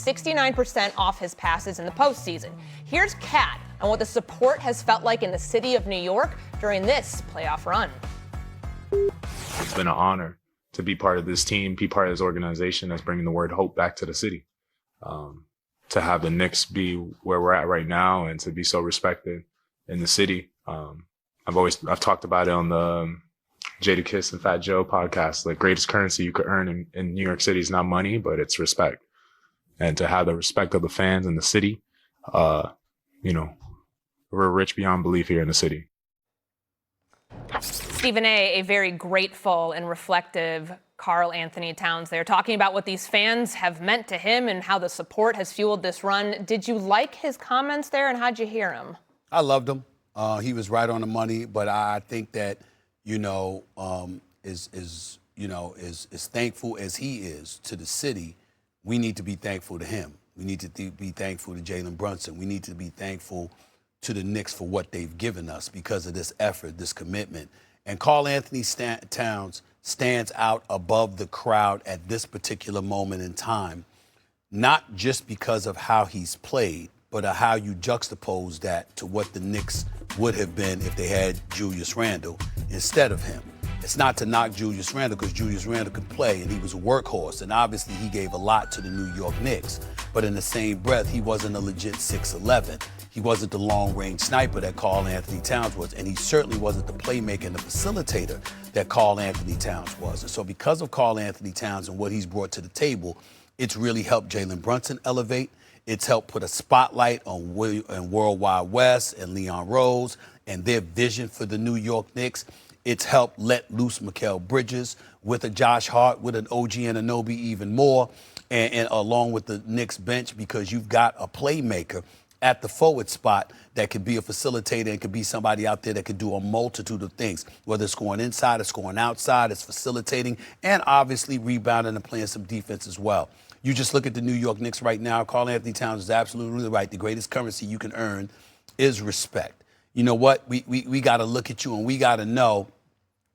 69% off his passes in the postseason. Here's Kat on what the support has felt like in the city of New York during this playoff run. It's been an honor to be part of this team, be part of this organization that's bringing the word hope back to the city. To have the Knicks be where we're at right now and to be so respected in the city. I've talked about it on the Jadakiss and Fat Joe podcast. The greatest currency you could earn in New York City is not money, but it's respect. And to have the respect of the fans in the city, we're rich beyond belief here in the city. Stephen A. very grateful and reflective Karl Anthony Towns there, talking about what these fans have meant to him and how the support has fueled this run. Did you like his comments there, and how'd you hear him? I loved him. He was right on the money, but I think that, as thankful as he is to the city, we need to be thankful to him. We need to be thankful to Jalen Brunson. We need to be thankful to the Knicks for what they've given us because of this effort, this commitment. And Karl Anthony Towns stands out above the crowd at this particular moment in time, not just because of how he's played, but how you juxtapose that to what the Knicks would have been if they had Julius Randle instead of him. It's not to knock Julius Randle because Julius Randle could play and he was a workhorse, and obviously he gave a lot to the New York Knicks. But in the same breath, he wasn't a legit 6'11". He wasn't the long-range sniper that Karl Anthony Towns was, and he certainly wasn't the playmaker and the facilitator that Karl Anthony Towns was. And so because of Karl Anthony Towns and what he's brought to the table, it's really helped Jalen Brunson elevate. It's helped put a spotlight on Worldwide West and Leon Rose and their vision for the New York Knicks. It's helped let loose Mikal Bridges with a Josh Hart, with an OG Anunoby even more, and along with the Knicks bench, because you've got a playmaker at the forward spot that could be a facilitator and could be somebody out there that could do a multitude of things, whether it's scoring inside or scoring outside, it's facilitating, and obviously rebounding and playing some defense as well. You just look at the New York Knicks right now. Karl Anthony Towns is absolutely right. The greatest currency you can earn is respect. You know what? We got to look at you and we got to know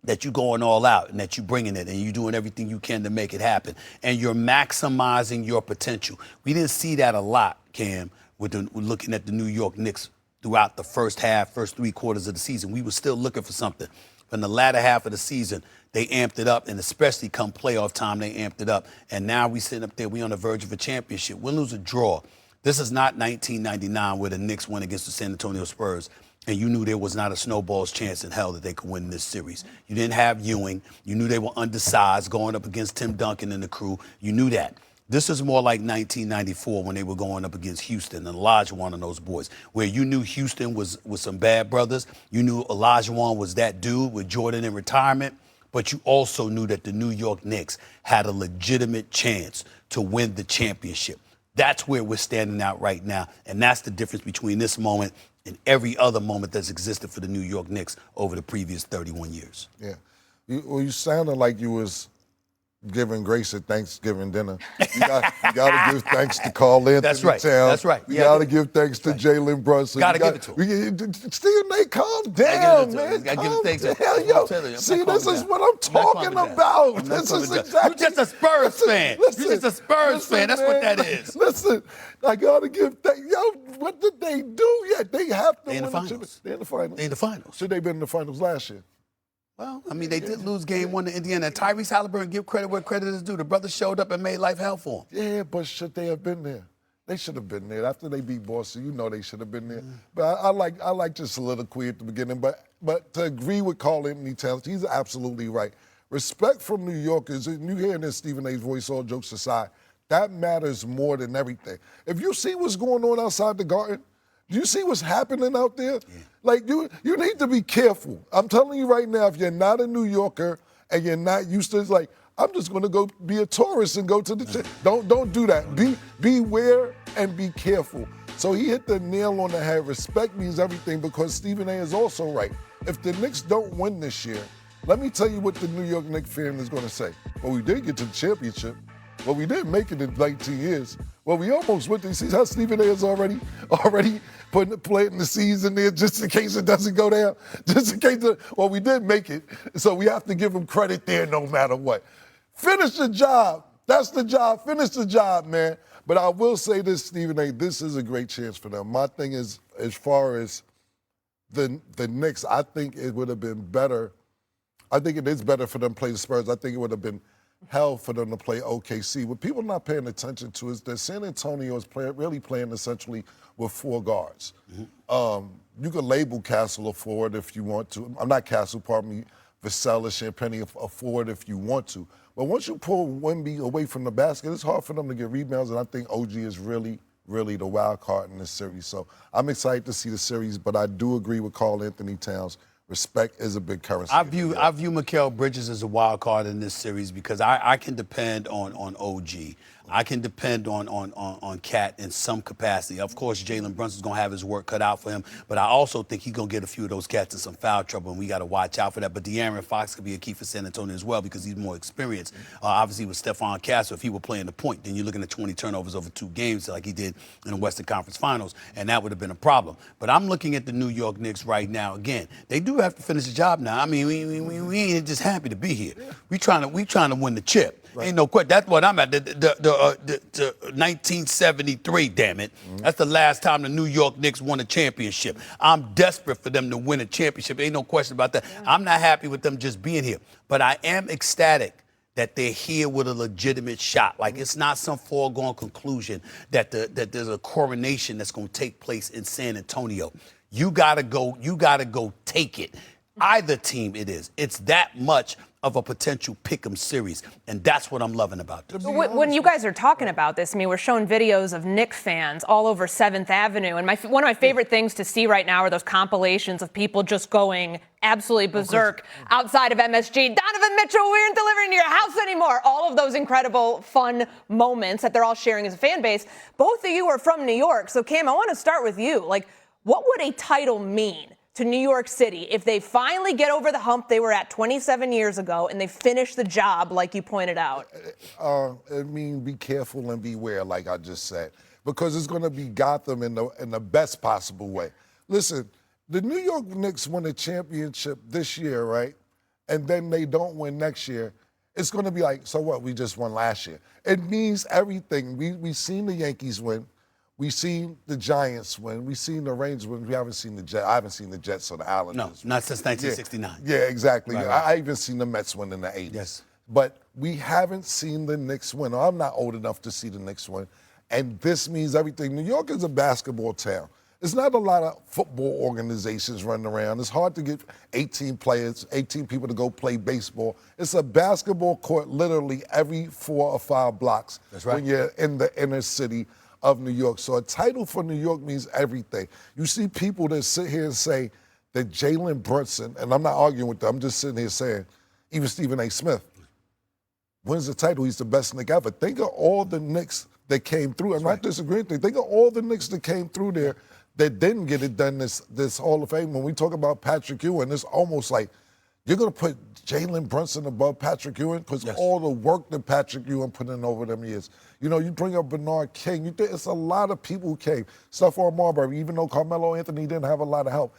that you're going all out and that you're bringing it and you're doing everything you can to make it happen. And you're maximizing your potential. We didn't see that a lot, Cam, with looking at the New York Knicks throughout the first 3 quarters of the season. We were still looking for something. But in the latter half of the season, they amped it up, and especially come playoff time, they amped it up. And now we sitting up there, we on the verge of a championship. Win, lose, or draw. This is not 1999 where the Knicks went against the San Antonio Spurs, and you knew there was not a snowball's chance in hell that they could win this series. You didn't have Ewing. You knew they were undersized going up against Tim Duncan and the crew. You knew that. This is more like 1994 when they were going up against Houston and Olajuwon and those boys, where you knew Houston was some bad brothers. You knew Olajuwon was that dude with Jordan in retirement, but you also knew that the New York Knicks had a legitimate chance to win the championship. That's where we're standing out right now, and that's the difference between this moment and every other moment that's existed for the New York Knicks over the previous 31 years. Yeah. You sounded like you was giving Grace at Thanksgiving dinner. You got to give thanks to Karl Anthony That's right. Towns. That's right. You got to give thanks to Jalen Brunson. Got to give it to him. Stephen A., calm down, man. Got to give it thanks to him. him. See, this is what I'm talking about. This is exactly. You're just a Spurs fan. You're just a Spurs fan. That's what that is. Listen, I got to give thanks. Yo, what did they do yet? They have to They're in win the finals. They're in the finals. They're in the finals. Should they been in the finals last year? Well, I mean, they did lose game 1 to Indiana. Tyrese Halliburton, give credit where credit is due. The brother showed up and made life hell for him. Yeah, but should they have been there? They should have been there. After they beat Boston, you know they should have been there. But I like your soliloquy at the beginning. But to agree with Karl Anthony Towns, he's absolutely right. Respect from New Yorkers, and you hearing this Stephen A.'s voice, all jokes aside, that matters more than everything. If you see what's going on outside the Garden, do you see what's happening out there? Yeah. Like, you need to be careful. I'm telling you right now, if you're not a New Yorker and you're not used to it, it's like, I'm just going to go be a tourist and go to the Don't do that. Beware and be careful. So he hit the nail on the head. Respect means everything, because Stephen A. is also right. If the Knicks don't win this year, let me tell you what the New York Knicks fan is going to say. Well, we did get to the championship. Well, we didn't make it in 19 years. Well, we almost went. You see how Stephen A. is already planting the seeds in there just in case it doesn't go down? Just in case. Well, we did make it, so we have to give him credit there no matter what. Finish the job. That's the job. Finish the job, man. But I will say this, Stephen A., this is a great chance for them. My thing is, as far as the Knicks, I think it would have been better. I think it is better for them to play the Spurs. I think it would have been hell for them to play OKC. What people are not paying attention to is that San Antonio is really playing essentially with 4 guards. You can label Castle a forward if you want to. I'm not Castle, pardon me. Vassell or Champagny a forward if you want to. But once you pull Wemby away from the basket, it's hard for them to get rebounds, and I think OG is really the wild card in this series. So I'm excited to see the series, but I do agree with Karl Anthony Towns. Respect is a big currency. I view Mikal Bridges as a wild card in this series because I can depend on OG. I can depend on Cat in some capacity. Of course, Jalen Brunson's going to have his work cut out for him, but I also think he's going to get a few of those cats in some foul trouble, and we got to watch out for that. But De'Aaron Fox could be a key for San Antonio as well because he's more experienced. Obviously, with Stephon Castle, if he were playing the point, then you're looking at 20 turnovers over 2 games like he did in the Western Conference Finals, and that would have been a problem. But I'm looking at the New York Knicks right now. Again, they do have to finish the job now. I mean, we ain't just happy to be here. We trying to win the chip. Right. Ain't no question. That's what I'm at. The 1973, damn it. That's the last time the New York Knicks won a championship. I'm desperate for them to win a championship. Ain't no question about that. Yeah. I'm not happy with them just being here. But I am ecstatic that they're here with a legitimate shot. Like, it's not some foregone conclusion that there's a coronation that's going to take place in San Antonio. You got to go take it. Either team it is. It's that much of a potential pick'em series, and that's what I'm loving about this. When you guys are talking about this, I mean, we're showing videos of Knicks fans all over 7th Avenue, and one of my favorite things to see right now are those compilations of people just going absolutely berserk outside of MSG. Donovan Mitchell, we aren't delivering to your house anymore. All of those incredible, fun moments that they're all sharing as a fan base. Both of you are from New York, so Cam, I want to start with you. Like, what would a title mean to New York City if they finally get over the hump they were at 27 years ago and they finish the job like you pointed out? I mean, be careful and beware, like I just said, because it's going to be Gotham in the best possible way. Listen, the New York Knicks win a championship this year, right? And then they don't win next year. It's going to be like, so what? We just won last year. It means everything. We've seen the Yankees win. We've seen the Giants win. We've seen the Rangers win. We haven't seen the Jets. I haven't seen the Jets or the Islanders. No, not since 1969. Yeah, exactly. Right. I even seen the Mets win in the 80s. Yes. But we haven't seen the Knicks win. I'm not old enough to see the Knicks win. And this means everything. New York is a basketball town. There's not a lot of football organizations running around. It's hard to get 18 players, 18 people to go play baseball. It's a basketball court literally every 4 or 5 blocks. That's right. When you're in the inner city of New York. So a title for New York means everything. You see people that sit here and say that Jalen Brunson, and I'm not arguing with them, I'm just sitting here saying, even Stephen A. Smith wins the title, he's the best Knick ever. Think of all the Knicks that came through. I'm not disagreeing with you. Think of all the Knicks that came through there that didn't get it done this Hall of Fame. When we talk about Patrick Ewing, it's almost like you're going to put Jalen Brunson above Patrick Ewing because all the work that Patrick Ewing put in over them years. You know, you bring up Bernard King. It's a lot of people who came. Stephon Marbury, even though Carmelo Anthony didn't have a lot of help.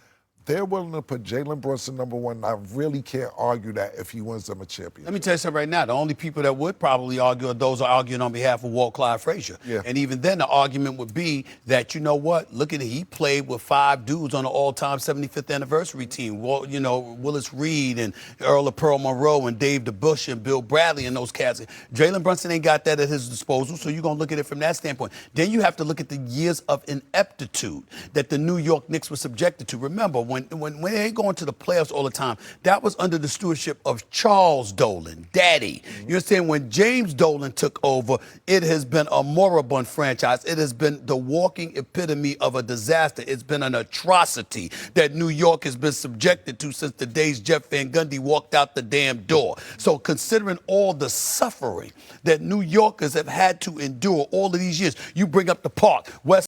They're willing to put Jalen Brunson number 1. I really can't argue that if he wins them a championship. Let me tell you something right now. The only people that would probably argue are those arguing on behalf of Walt Clyde Frazier. Yeah. And even then, the argument would be that, you know what, look at it. He played with 5 dudes on the all-time 75th anniversary team. Well, you know, Willis Reed and Earl of Pearl Monroe and Dave DeBush and Bill Bradley and those cats. Jalen Brunson ain't got that at his disposal, so you're going to look at it from that standpoint. Then you have to look at the years of ineptitude that the New York Knicks were subjected to. Remember, when they go into the playoffs all the time, that was under the stewardship of Charles Dolan, Daddy. You understand? When James Dolan took over, it has been a moribund franchise. It has been the walking epitome of a disaster. It's been an atrocity that New York has been subjected to since the days Jeff Van Gundy walked out the damn door. So considering all the suffering that New Yorkers have had to endure all of these years, you bring up the park, West